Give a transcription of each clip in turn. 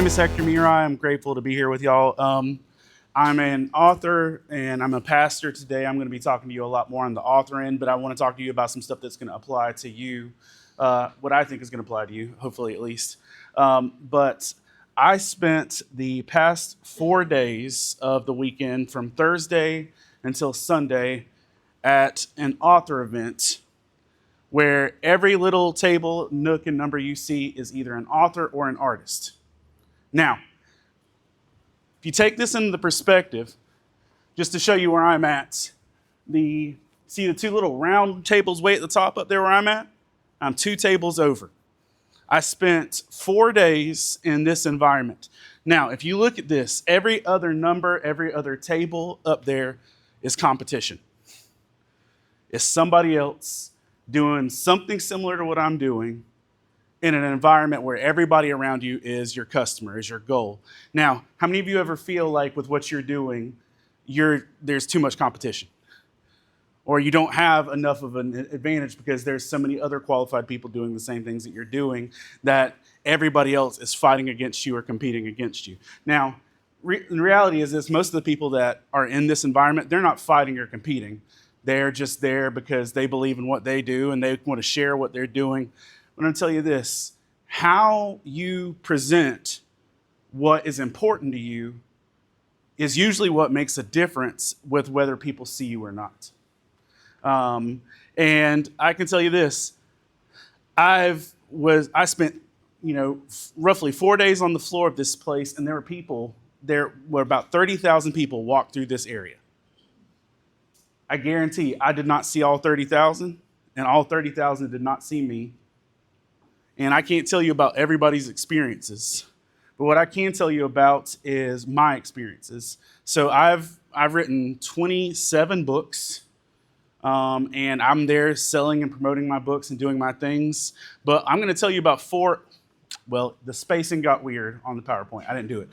name is Hector. I'm grateful to be here with y'all. I'm an author and I'm a pastor today. I'm going to be talking to you a lot more on the author end, but I want to talk to you about some stuff that's going to apply to you, what I think is going to apply to you, hopefully at least. But I spent the past 4 days of the weekend from Thursday until Sunday at an author event where every little table, nook, and number you see is either an author or an artist. Now, if you take this into the perspective, just to show you where I'm at, see the two little round tables way at the top up there where I'm at? I'm 2 tables over. I spent 4 days in this environment. Now, if you look at this, every other number, every other table up there is competition. It's somebody else doing something similar to what I'm doing in an environment where everybody around you is your customer, is your goal. Now, how many of you ever feel like with what you're doing, there's too much competition? Or you don't have enough of an advantage because there's so many other qualified people doing the same things that you're doing that everybody else is fighting against you or competing against you. Now, the reality is this, most of the people that are in this environment, they're not fighting or competing. They're just there because they believe in what they do and they want to share what they're doing. I'm going to tell you this, how you present what is important to you is usually what makes a difference with whether people see you or not. And I can tell you this, I spent, roughly 4 days on the floor of this place, and there were about 30,000 people walked through this area. I guarantee I did not see all 30,000, and all 30,000 did not see me. And I can't tell you about everybody's experiences, but what I can tell you about is my experiences. So I've written 27 books, and I'm there selling and promoting my books and doing my things. But I'm going to tell you about 4. Well, the spacing got weird on the PowerPoint. I didn't do it.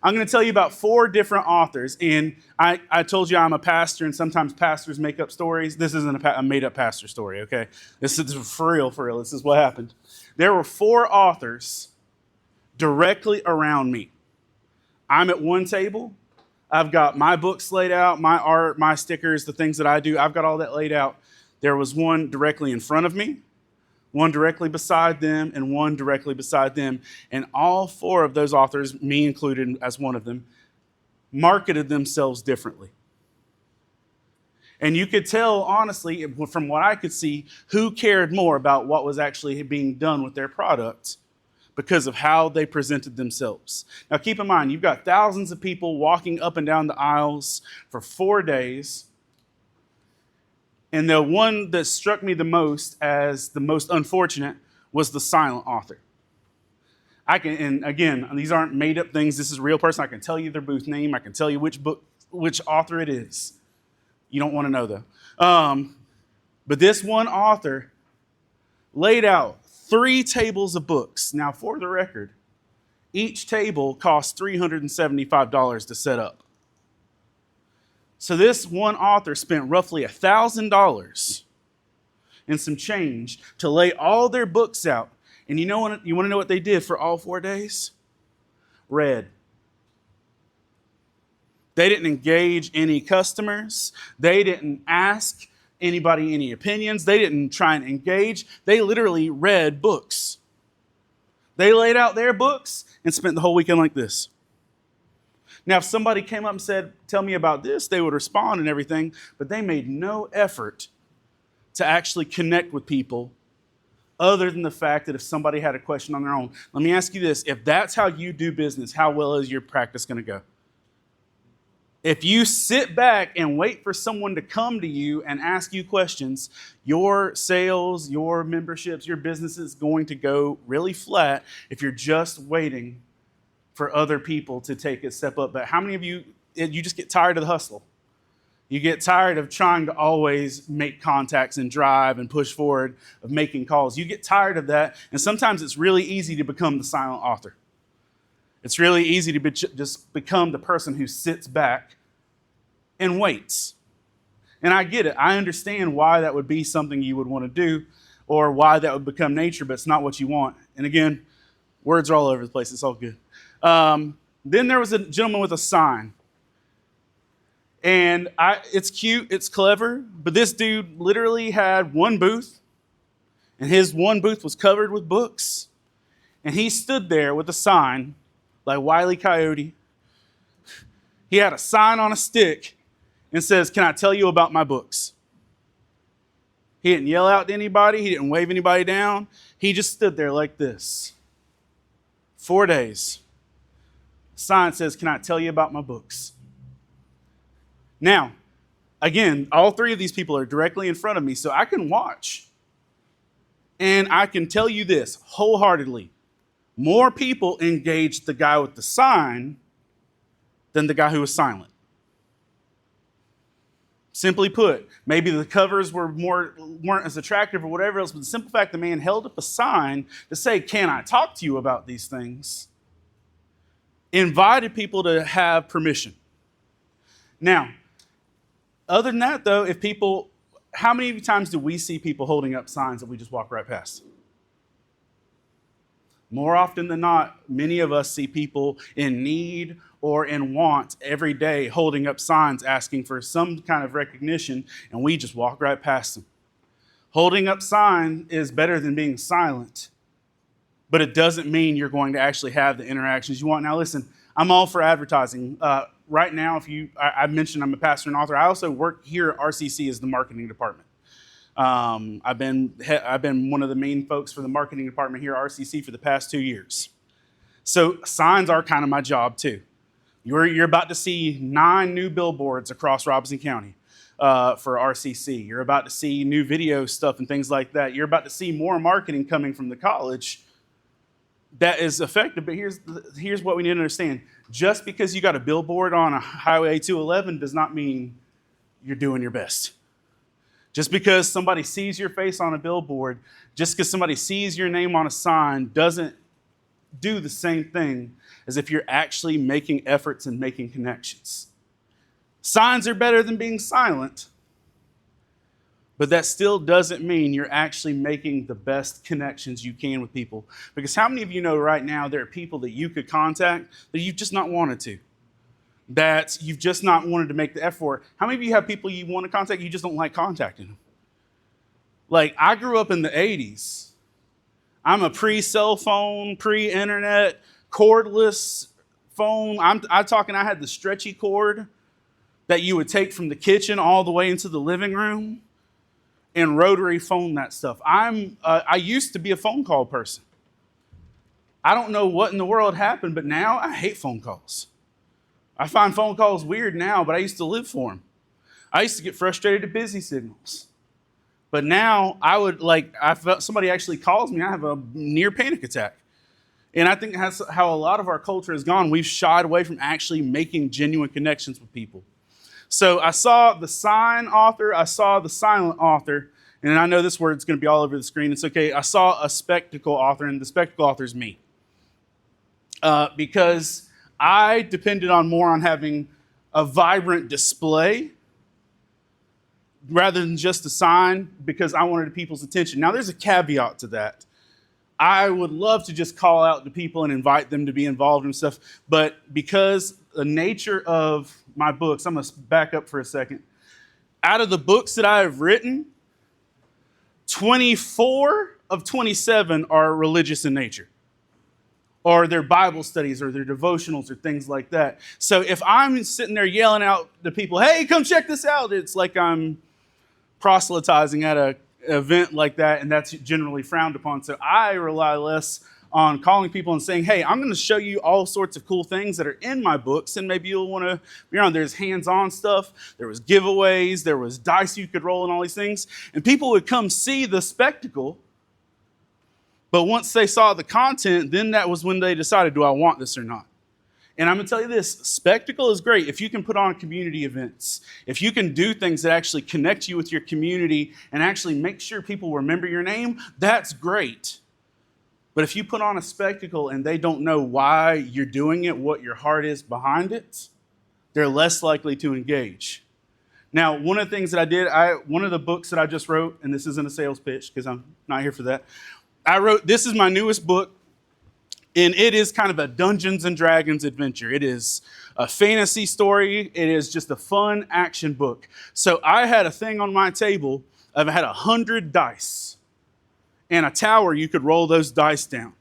I'm going to tell you about 4 different authors. And I told you I'm a pastor, and sometimes pastors make up stories. This isn't a made-up pastor story, okay? This is for real, for real. This is what happened. There were 4 authors directly around me. I'm at one table. I've got my books laid out, my art, my stickers, the things that I do. I've got all that laid out. There was one directly in front of me, one directly beside them, and one directly beside them. And all 4 of those authors, me included as one of them, marketed themselves differently. And you could tell, honestly, from what I could see, who cared more about what was actually being done with their product because of how they presented themselves. Now, keep in mind, you've got thousands of people walking up and down the aisles for 4 days. And the one that struck me the most as the most unfortunate was the silent author. And again, these aren't made up things. This is a real person. I can tell you their booth name. I can tell you which author it is. You don't want to know though. But this one author laid out 3 tables of books. Now, for the record, each table costs $375 to set up. So this one author spent roughly $1,000 and some change to lay all their books out. And you want to know what they did for all 4 days? Read. They didn't engage any customers. They didn't ask anybody any opinions. They didn't try and engage. They literally read books. They laid out their books and spent the whole weekend like this. Now, if somebody came up and said, tell me about this, they would respond and everything, but they made no effort to actually connect with people other than the fact that if somebody had a question on their own. Let me ask you this, if that's how you do business, how well is your practice going to go? If you sit back and wait for someone to come to you and ask you questions, your sales, your memberships, your business is going to go really flat if you're just waiting for other people to take a step up. But how many of you just get tired of the hustle? You get tired of trying to always make contacts and drive and push forward, of making calls. You get tired of that. And sometimes it's really easy to become the silent author. It's really easy to just become the person who sits back and waits. And I get it. I understand why that would be something you would want to do or why that would become nature, but it's not what you want. And again, Words are all over the place. It's all good. Then there was a gentleman with a sign. And it's cute, it's clever, but this dude literally had one booth, and his one booth was covered with books. And he stood there with a sign, like Wile E. Coyote. He had a sign on a stick and says, "Can I tell you about my books?" He didn't yell out to anybody. He didn't wave anybody down. He just stood there like this. 4 days. Sign says, "Can I tell you about my books?" Now, again, all three of these people are directly in front of me, so I can watch. And I can tell you this wholeheartedly. More people engaged the guy with the sign than the guy who was silent. Simply put, maybe the covers weren't as attractive or whatever else, but the simple fact the man held up a sign to say, "Can I talk to you about these things?" invited people to have permission. Now, other than that, though, how many times do we see people holding up signs that we just walk right past? More often than not, many of us see people in need or in want every day holding up signs asking for some kind of recognition, and we just walk right past them. Holding up signs is better than being silent, but it doesn't mean you're going to actually have the interactions you want. Now, listen, I'm all for advertising. Right now, I mentioned I'm a pastor and author. I also work here at RCC as the marketing department. I've been one of the main folks for the marketing department here at RCC for the past 2 years. So signs are kind of my job too. You're about to see 9 new billboards across Robeson County for RCC. You're about to see new video stuff and things like that. You're about to see more marketing coming from the college that is effective. But here's what we need to understand. Just because you got a billboard on a Highway 211 does not mean you're doing your best. Just because somebody sees your face on a billboard, just because somebody sees your name on a sign doesn't do the same thing as if you're actually making efforts and making connections. Signs are better than being silent, but that still doesn't mean you're actually making the best connections you can with people. Because how many of you know right now there are people that you could contact that you've just not wanted to? That you've just not wanted to make the effort. How many of you have people you want to contact, you just don't like contacting them? Like, I grew up in the 80s. I'm a pre-cell phone, pre-internet, cordless phone. I'm talking, I had the stretchy cord that you would take from the kitchen all the way into the living room and rotary phone that stuff. I used to be a phone call person. I don't know what in the world happened, but now I hate phone calls. I find phone calls weird now, but I used to live for them. I used to get frustrated at busy signals. But now somebody actually calls me, I have a near panic attack. And I think that's how a lot of our culture has gone. We've shied away from actually making genuine connections with people. So I saw the sign author, I saw the silent author, and I know this word's going to be all over the screen. It's okay. I saw a spectacle author, and the spectacle author is me. Because I depended more on having a vibrant display rather than just a sign, because I wanted people's attention. Now, there's a caveat to that. I would love to just call out to people and invite them to be involved and stuff, but because the nature of my books, I'm going to back up for a second. Out of the books that I have written, 24 of 27 are religious in nature, or they're Bible studies, or they're devotionals, or things like that. So if I'm sitting there yelling out to people, "Hey, come check this out," it's like I'm proselytizing at an event like that, and that's generally frowned upon. So I rely less on calling people and saying, "Hey, I'm going to show you all sorts of cool things that are in my books, and maybe you'll want to be on." There's hands-on stuff. There was giveaways. There was dice you could roll and all these things. And people would come see the spectacle. But once they saw the content, then that was when they decided, do I want this or not? And I'm going to tell you this, spectacle is great. If you can put on community events, if you can do things that actually connect you with your community and actually make sure people remember your name, that's great. But if you put on a spectacle and they don't know why you're doing it, what your heart is behind it, they're less likely to engage. Now, one of the things that I did, one of the books that I just wrote, and this isn't a sales pitch because I'm not here for that. This is my newest book. And it is kind of a Dungeons and Dragons adventure. It is a fantasy story. It is just a fun action book. So I had a thing on my table. I had 100 dice and a tower you could roll those dice down.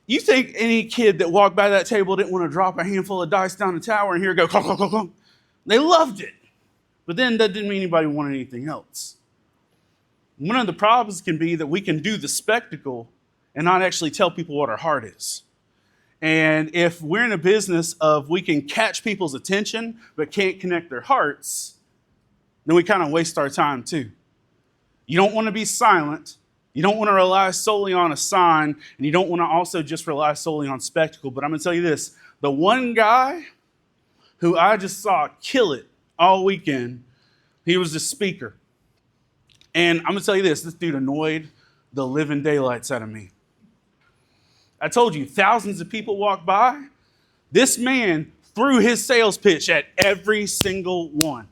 You think any kid that walked by that table didn't want to drop a handful of dice down the tower and hear it go, clunk, clunk, clunk, clunk? They loved it. But then that didn't mean anybody wanted anything else. One of the problems can be that we can do the spectacle and not actually tell people what our heart is. And if we're in a business of we can catch people's attention but can't connect their hearts, then we kind of waste our time too. You don't want to be silent. You don't want to rely solely on a sign, and you don't want to also just rely solely on spectacle. But I'm going to tell you this. The one guy who I just saw kill it all weekend, he was the speaker. And I'm going to tell you this dude annoyed the living daylights out of me. I told you, thousands of people walked by. This man threw his sales pitch at every single one.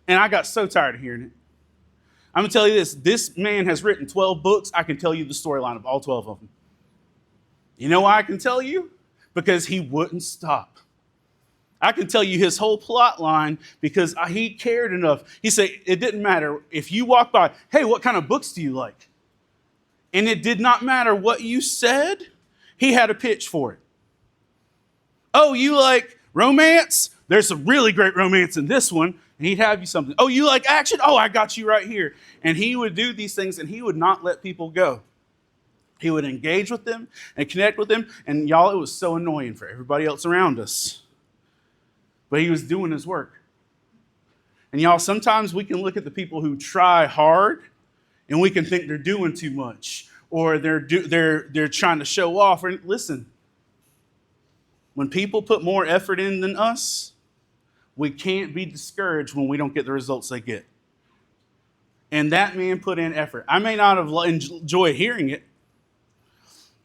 And I got so tired of hearing it. I'm going to tell you this man has written 12 books. I can tell you the storyline of all 12 of them. You know why I can tell you? Because he wouldn't stop. I can tell you his whole plot line because he cared enough. He said, it didn't matter if you walk by, hey, what kind of books do you like? And it did not matter what you said. He had a pitch for it. Oh, you like romance? There's some really great romance in this one. And he'd have you something. Oh, you like action? Oh, I got you right here. And he would do these things and he would not let people go. He would engage with them and connect with them. And y'all, it was so annoying for everybody else around us. But he was doing his work. And y'all, sometimes we can look at the people who try hard and we can think they're doing too much or they're trying to show off. Or listen, when people put more effort in than us, we can't be discouraged when we don't get the results they get. And that man put in effort. I may not have enjoyed hearing it.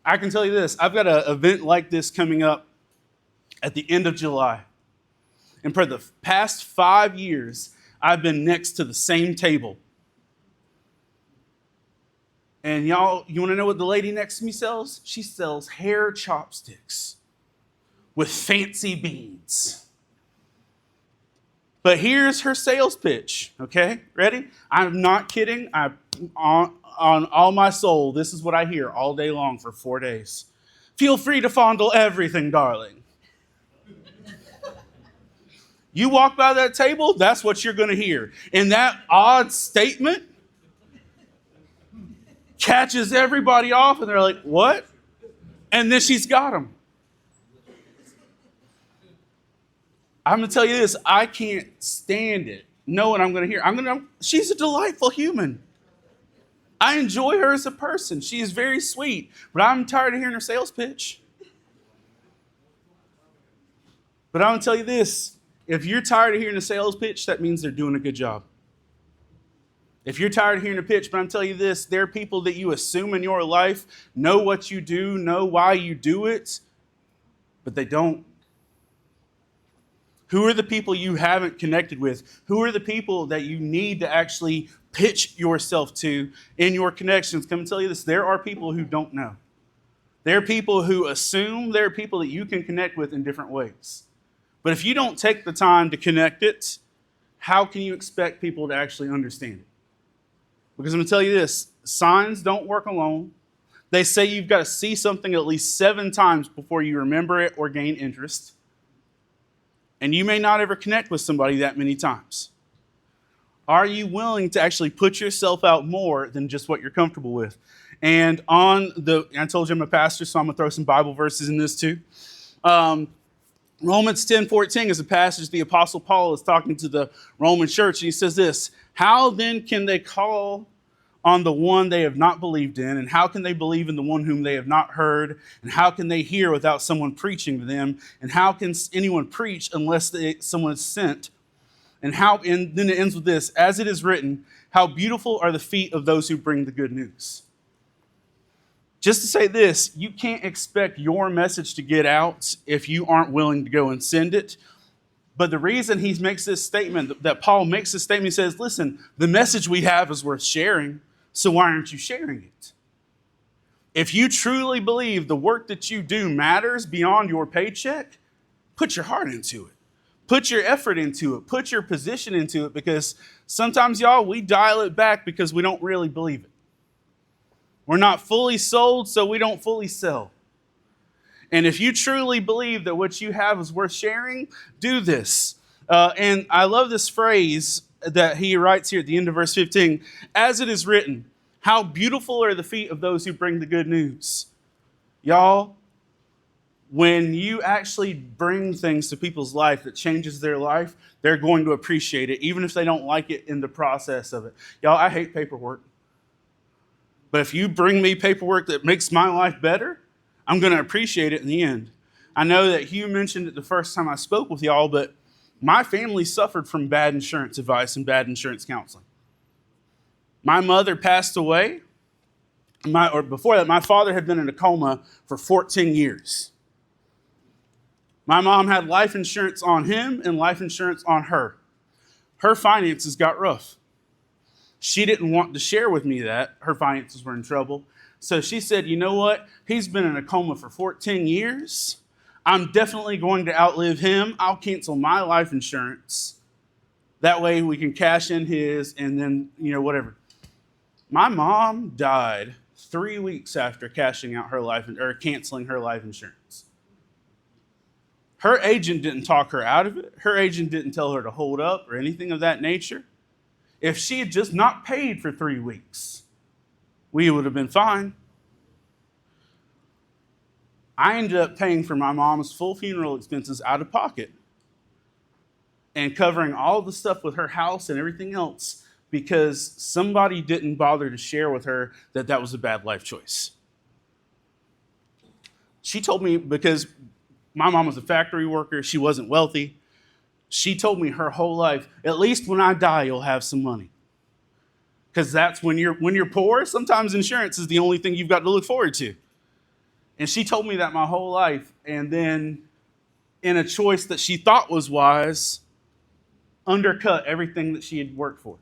I can tell you this. I've got an event like this coming up at the end of July. And for the past 5 years, I've been next to the same table. And y'all, you want to know what the lady next to me sells? She sells hair chopsticks with fancy beads. But here's her sales pitch, okay? Ready? I'm not kidding. On all my soul, this is what I hear all day long for 4 days. Feel free to fondle everything, darling. You walk by that table, that's what you're going to hear. And that odd statement catches everybody off, and they're like, what? And then she's got them. I'm going to tell you this. I can't stand it. Know what I'm going to hear. She's a delightful human. I enjoy her as a person. She is very sweet. But I'm tired of hearing her sales pitch. But I'm going to tell you this. If you're tired of hearing a sales pitch, that means they're doing a good job. If you're tired of hearing a pitch, but I'm telling you this, there are people that you assume in your life know what you do, know why you do it, but they don't. Who are the people you haven't connected with? Who are the people that you need to actually pitch yourself to in your connections? Come and tell you this, there are people who don't know. There are people who assume. There are people that you can connect with in different ways. But if you don't take the time to connect it, how can you expect people to actually understand it? Because I'm going to tell you this, signs don't work alone. They say you've got to see something at least 7 times before you remember it or gain interest. And you may not ever connect with somebody that many times. Are you willing to actually put yourself out more than just what you're comfortable with? And I told you I'm a pastor, so I'm going to throw some Bible verses in this too. Romans 10:14 is a passage the Apostle Paul is talking to the Roman church, and he says this, how then can they call on the one they have not believed in? And how can they believe in the one whom they have not heard? And how can they hear without someone preaching to them? And how can anyone preach unless someone is sent? And then it ends with this, as it is written, how beautiful are the feet of those who bring the good news. Just to say this, you can't expect your message to get out if you aren't willing to go and send it. But the reason he makes this statement, that Paul makes this statement, he says, listen, the message we have is worth sharing, so why aren't you sharing it? If you truly believe the work that you do matters beyond your paycheck, put your heart into it. Put your effort into it. Put your position into it, because sometimes, y'all, we dial it back because we don't really believe it. We're not fully sold, so we don't fully sell. And if you truly believe that what you have is worth sharing, do this. And I love this phrase that he writes here at the end of verse 15. As it is written, how beautiful are the feet of those who bring the good news. Y'all, when you actually bring things to people's life that changes their life, they're going to appreciate it, even if they don't like it in the process of it. Y'all, I hate paperwork. But if you bring me paperwork that makes my life better, I'm going to appreciate it in the end. I know that Hugh mentioned it the first time I spoke with y'all, but my family suffered from bad insurance advice and bad insurance counseling. My mother passed away, before that, my father had been in a coma for 14 years. My mom had life insurance on him and life insurance on her. Her finances got rough. She didn't want to share with me that her finances were in trouble. So she said, you know what? He's been in a coma for 14 years. I'm definitely going to outlive him. I'll cancel my life insurance. That way we can cash in his and then, whatever. My mom died 3 weeks after canceling her life insurance. Her agent didn't talk her out of it. Her agent didn't tell her to hold up or anything of that nature. If she had just not paid for 3 weeks, we would have been fine. I ended up paying for my mom's full funeral expenses out of pocket and covering all the stuff with her house and everything else because somebody didn't bother to share with her that that was a bad life choice. She told me, because my mom was a factory worker, she wasn't wealthy. She told me her whole life, at least when I die, you'll have some money. Because that's when you're poor, sometimes insurance is the only thing you've got to look forward to. And she told me that my whole life. And then in a choice that she thought was wise, undercut everything that she had worked for.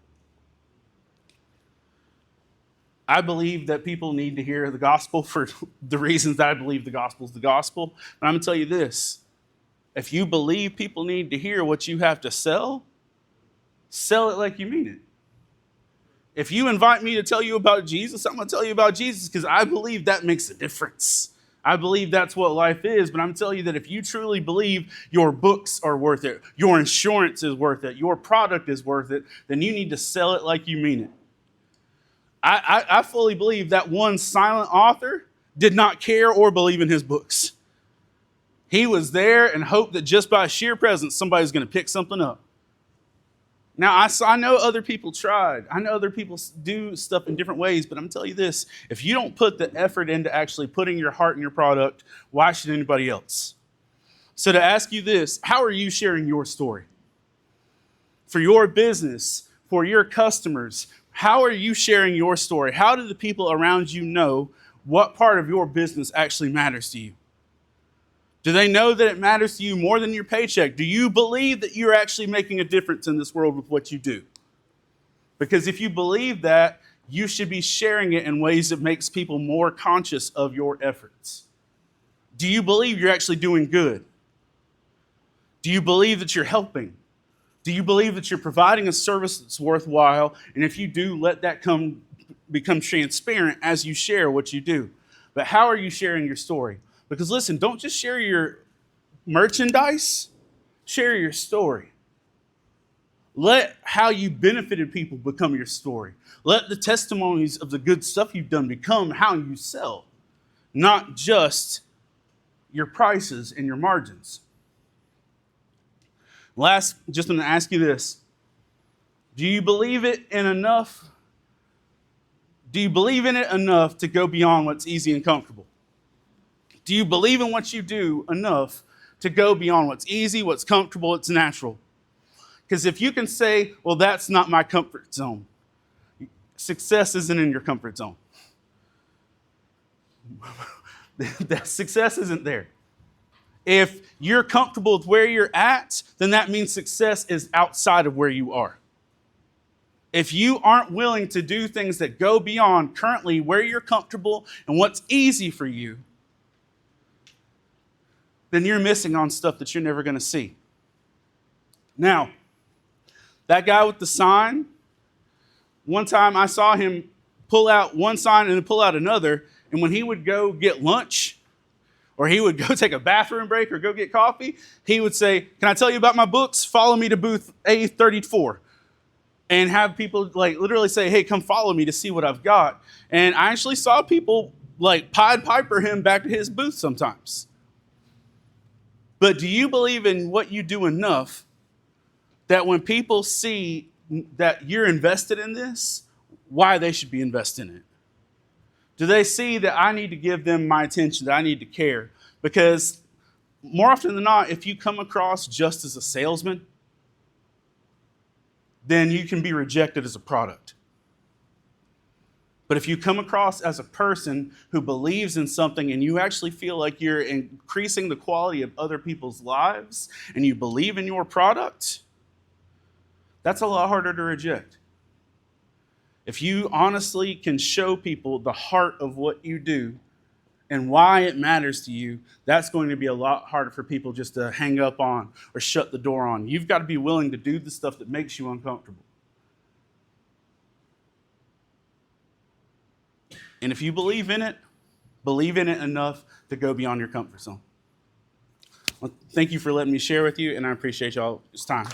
I believe that people need to hear the gospel for the reasons that I believe the gospel is the gospel. But I'm going to tell you this. If you believe people need to hear what you have to sell it like you mean it. If you invite me to tell you about Jesus, I'm going to tell you about Jesus because I believe that makes a difference. I believe that's what life is, but I'm telling you that if you truly believe your books are worth it, your insurance is worth it, your product is worth it, then you need to sell it like you mean it. I fully believe that one silent author did not care or believe in his books. He was there and hoped that just by sheer presence, somebody's going to pick something up. Now, I know other people tried. I know other people do stuff in different ways, but I'm telling you this. If you don't put the effort into actually putting your heart in your product, why should anybody else? So to ask you this, how are you sharing your story? For your business, for your customers, how are you sharing your story? How do the people around you know what part of your business actually matters to you? Do they know that it matters to you more than your paycheck? Do you believe that you're actually making a difference in this world with what you do? Because if you believe that, you should be sharing it in ways that makes people more conscious of your efforts. Do you believe you're actually doing good? Do you believe that you're helping? Do you believe that you're providing a service that's worthwhile? And if you do, let that become transparent as you share what you do. But how are you sharing your story? Because listen, don't just share your merchandise, share your story. Let how you benefited people become your story. Let the testimonies of the good stuff you've done become how you sell, not just your prices and your margins. Last, just going to ask you this. Do you believe it in enough? Do you believe in it enough to go beyond what's easy and comfortable? Do you believe in what you do enough to go beyond what's easy, what's comfortable, what's natural? Because if you can say, well, that's not my comfort zone, success isn't in your comfort zone. That success isn't there. If you're comfortable with where you're at, then that means success is outside of where you are. If you aren't willing to do things that go beyond currently where you're comfortable and what's easy for you, then you're missing on stuff that you're never going to see. Now, that guy with the sign, one time I saw him pull out one sign and then pull out another, and when he would go get lunch, or he would go take a bathroom break or go get coffee, he would say, "Can I tell you about my books? Follow me to booth A34." And have people like literally say, "Hey, come follow me to see what I've got." And I actually saw people like Pied Piper him back to his booth sometimes. But do you believe in what you do enough that when people see that you're invested in this, why they should be invested in it? Do they see that I need to give them my attention, that I need to care? Because more often than not, if you come across just as a salesman, then you can be rejected as a product. But if you come across as a person who believes in something and you actually feel like you're increasing the quality of other people's lives and you believe in your product, that's a lot harder to reject. If you honestly can show people the heart of what you do and why it matters to you, that's going to be a lot harder for people just to hang up on or shut the door on. You've got to be willing to do the stuff that makes you uncomfortable. And if you believe in it enough to go beyond your comfort zone. Well, thank you for letting me share with you, and I appreciate y'all's time.